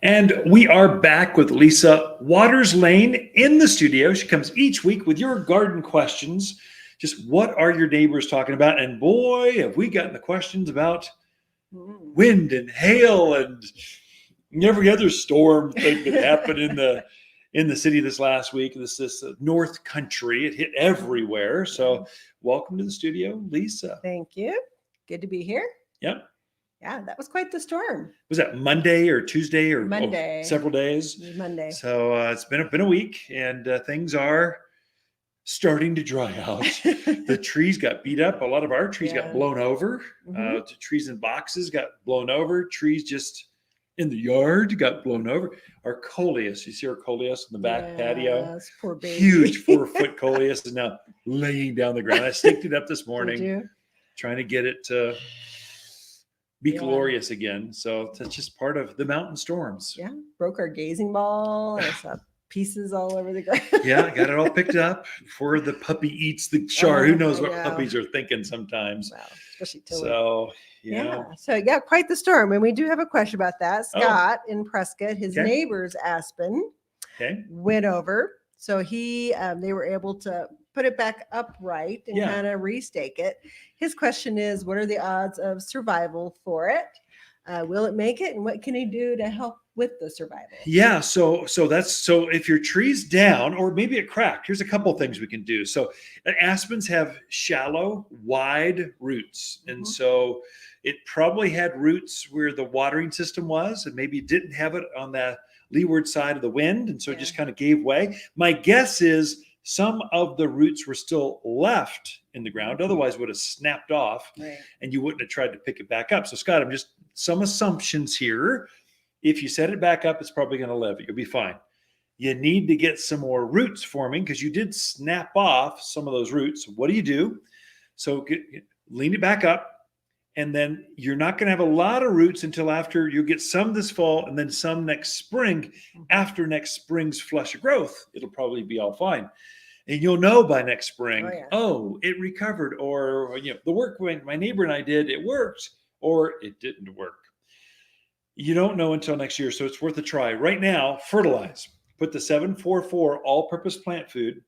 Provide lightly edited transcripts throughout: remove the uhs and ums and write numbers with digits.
And we are back with Lisa Waters-Lane in the studio. She comes each week with your garden questions. Just what are your neighbors talking about? And boy, have we gotten the questions about wind and hail and every other storm thing that happened in the city this last week. This North Country, it hit everywhere. So welcome to the studio, Lisa. Thank you. Good to be here. Yep. Yeah, that was quite the storm. Was that Monday or Tuesday or Monday? Several days. It was Monday. So it's been a week, and things are starting to dry out. The trees got beat up. A lot of our trees got blown over. Trees in boxes got blown over. Trees just in the yard got blown over. Our coleus, you see our coleus in the back patio? Poor baby. Huge 4-foot coleus is now laying down the ground. I staked it up this morning. Did you? Trying to get it to be glorious again. So that's just part of the mountain storms. Yeah, broke our gazing ball. I saw pieces all over the ground. Yeah, got it all picked up before the puppy eats the char. Who knows what puppies are thinking sometimes. Wow, especially Tilly. So, So quite the storm. And we do have a question about that. Scott in Prescott, his neighbor's aspen went over. So they were able to put it back upright and kind of restake it. His question is, what are the odds of survival for it? Will it make it? And what can he do to help with the survival? Yeah. So if your tree's down or maybe it cracked, here's a couple of things we can do. So aspens have shallow, wide roots. And so it probably had roots where the watering system was, and maybe it didn't have it on the leeward side of the wind. And so it just kind of gave way. My guess is some of the roots were still left in the ground. Otherwise, it would have snapped off and you wouldn't have tried to pick it back up. So Scott, I'm just some assumptions here. If you set it back up, it's probably going to live. You'll be fine. You need to get some more roots forming because you did snap off some of those roots. What do? So lean it back up. And then you're not going to have a lot of roots until after you get some this fall and then some next spring. After next spring's flush of growth, it'll probably be all fine. And you'll know by next spring, it recovered, or the work when my neighbor and I did, it worked, or it didn't work. You don't know until next year, so it's worth a try. Right now, fertilize. Put the 744 all-purpose plant food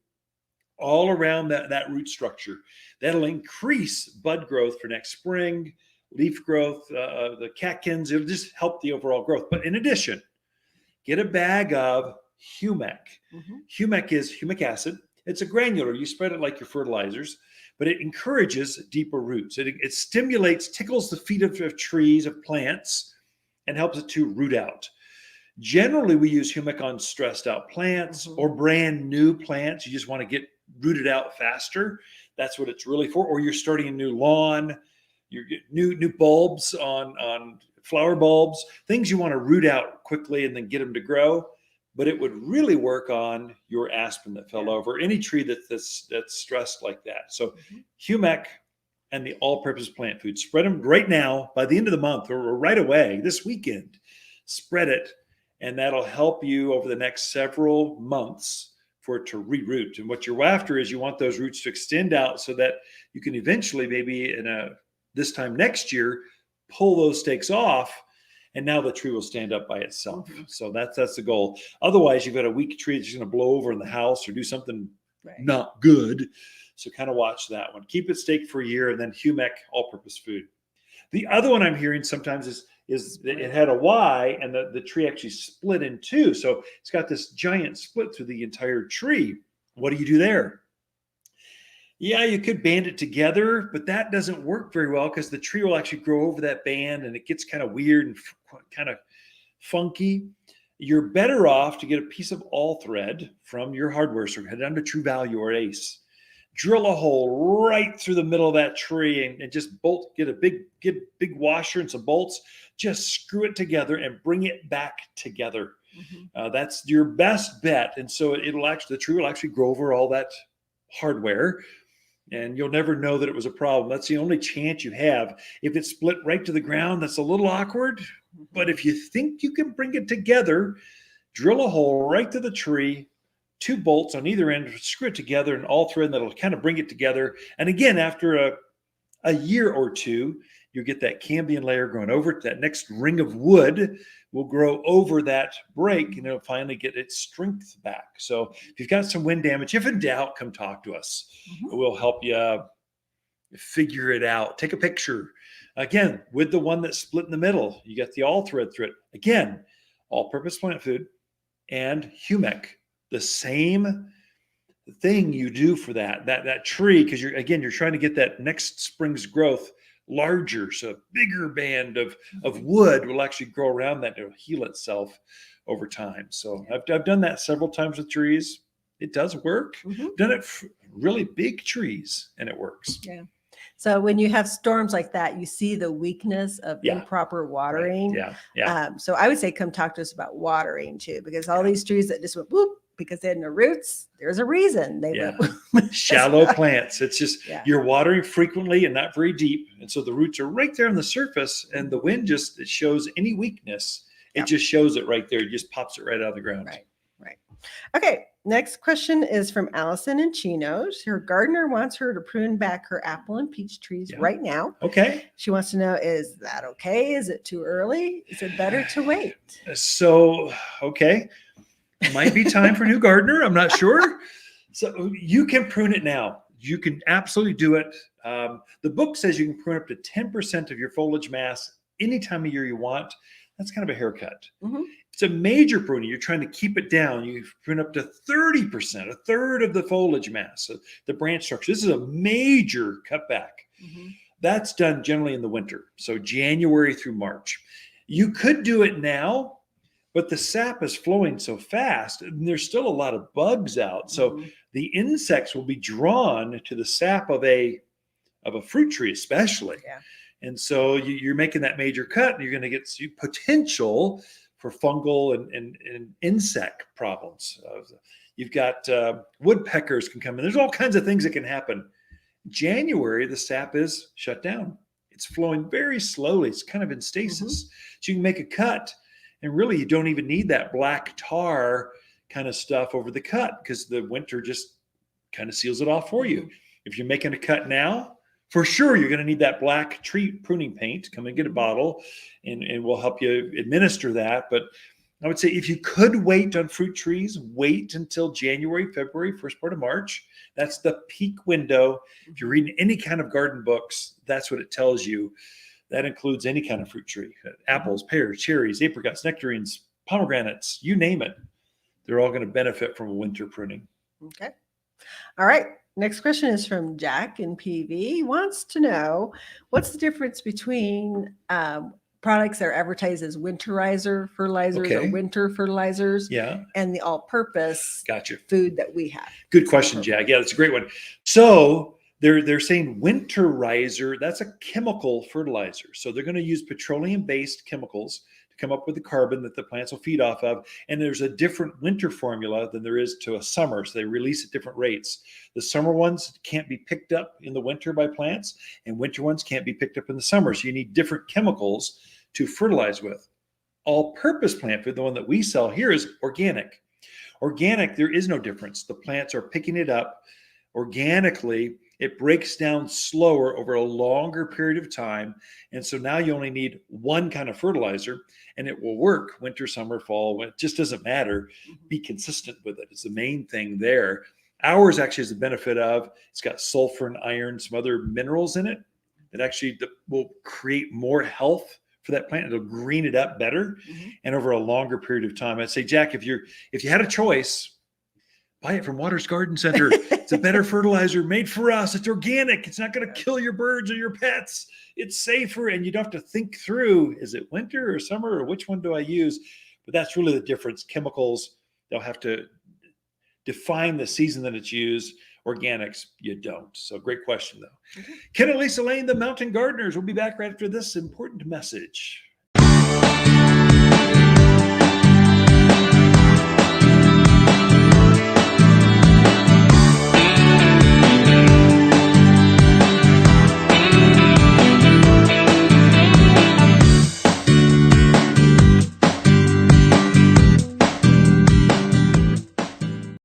all around that root structure. That'll increase bud growth for next spring, leaf growth, the catkins. It'll just help the overall growth. But in addition, get a bag of humic. Humic is humic acid. It's a granular. You spread it like your fertilizers, but it encourages deeper roots. It stimulates, tickles the feet of trees, of plants, and helps it to root out. Generally, we use humic on stressed out plants or brand new plants. You just want to get rooted out faster. That's what it's really for. Or you're starting a new lawn, you get new bulbs on flower bulbs, things you want to root out quickly and then get them to grow. But it would really work on your aspen that fell over, any tree that's stressed like that. So humic and the all-purpose plant food, spread them right now by the end of the month or right away this weekend. Spread it, and that'll help you over the next several months for it to reroot. And what you're after is you want those roots to extend out so that you can eventually, maybe this time next year, pull those stakes off, and now the tree will stand up by itself. So that's the goal. Otherwise, you've got a weak tree that's going to blow over in the house or do something not good. So kind of watch that one. Keep it staked for a year, and then humic, all-purpose food. The other one I'm hearing sometimes is that it had a Y, and the tree actually split in two. So it's got this giant split through the entire tree. What do you do there? Yeah, you could band it together, but that doesn't work very well because the tree will actually grow over that band and it gets kind of weird and kind of funky. You're better off to get a piece of all thread from your hardware store. Head down to True Value or Ace. Drill a hole right through the middle of that tree and just get a big washer and some bolts. Just screw it together and bring it back together. That's your best bet. And so the tree will actually grow over all that hardware, and you'll never know that it was a problem. That's the only chance you have. If it's split right to the ground, that's a little awkward. But if you think you can bring it together, drill a hole right to the tree, 2 bolts on either end, screw it together, and all thread, that'll kind of bring it together. And again, after a year or two, you'll get that cambium layer growing over it. That next ring of wood will grow over that break, and it'll finally get its strength back. So if you've got some wind damage, if in doubt, come talk to us. We'll help you figure it out. Take a picture. Again, with the one that's split in the middle, you got the all thread through it. Again, all-purpose plant food and humic, the same thing you do for that tree, because you're trying to get that next spring's growth larger, so a bigger band of wood will actually grow around that. It'll heal itself over time. So I've done that several times with trees. It does work. Done it for really big trees, and it works. Yeah. So when you have storms like that, you see the weakness of improper watering. Right. Yeah. So I would say come talk to us about watering too, because all these trees that just went whoop because they had no roots, there's a reason they went. Shallow plants. It's just you're watering frequently and not very deep. And so the roots are right there on the surface, and the wind it shows any weakness. It just shows it right there. It just pops it right out of the ground. Right. Okay. Next question is from Allison in Chinos. Her gardener wants her to prune back her apple and peach trees right now. Okay. She wants to know, is that okay? Is it too early? Is it better to wait? So, okay. Might be time for a new gardener. I'm not sure. So you can prune it now. You can absolutely do it. The book says you can prune up to 10% of your foliage mass any time of year you want. That's kind of a haircut. It's a major pruning. You're trying to keep it down. You prune up to 30%, a third of the foliage mass, so the branch structure. This is a major cutback. That's done generally in the winter, so January through March. You could do it now, but the sap is flowing so fast, and there's still a lot of bugs out. So the insects will be drawn to the sap of a fruit tree, especially. And so you're making that major cut, and you're going to get potential for fungal and insect problems. You've got woodpeckers can come in. There's all kinds of things that can happen. January, the sap is shut down. It's flowing very slowly. It's kind of in stasis. So you can make a cut, and really you don't even need that black tar kind of stuff over the cut, because the winter just kind of seals it off for you. If you're making a cut now, for sure, you're going to need that black tree pruning paint. Come and get a bottle, and we'll help you administer that. But I would say if you could wait on fruit trees, wait until January, February, first part of March. That's the peak window. If you're reading any kind of garden books, that's what it tells you. That includes any kind of fruit tree. Apples, pears, cherries, apricots, nectarines, pomegranates, you name it. They're all going to benefit from a winter pruning. Okay. All right. Next question is from Jack in PV. He wants to know, what's the difference between products that are advertised as winterizer fertilizers or winter fertilizers and the all-purpose food that we have? Good question, Jack. Yeah, that's a great one. So they're saying winterizer, that's a chemical fertilizer. So they're going to use petroleum-based chemicals come up with the carbon that the plants will feed off of. And there's a different winter formula than there is to a summer. So they release at different rates. The summer ones can't be picked up in the winter by plants, and winter ones can't be picked up in the summer. So you need different chemicals to fertilize with. All-purpose plant food, the one that we sell here, is organic. Organic, there is no difference. The plants are picking it up organically. It breaks down slower over a longer period of time. And so now you only need one kind of fertilizer, and it will work winter, summer, fall. It just doesn't matter. Be consistent with it. It's the main thing there. Ours actually has the benefit of, it's got sulfur and iron, some other minerals in it that actually will create more health for that plant. It'll green it up better and over a longer period of time. I'd say, Jack, if you had a choice, buy it from Waters Garden Center. It's a better fertilizer made for us. It's organic. It's not going to kill your birds or your pets. It's safer, and you don't have to think through, is it winter or summer, or which one do I use? But that's really the difference. Chemicals, they'll have to define the season that it's used. Organics, you don't. So great question, though. Ken and Lain, the Mountain Gardeners. We'll be back right after this important message.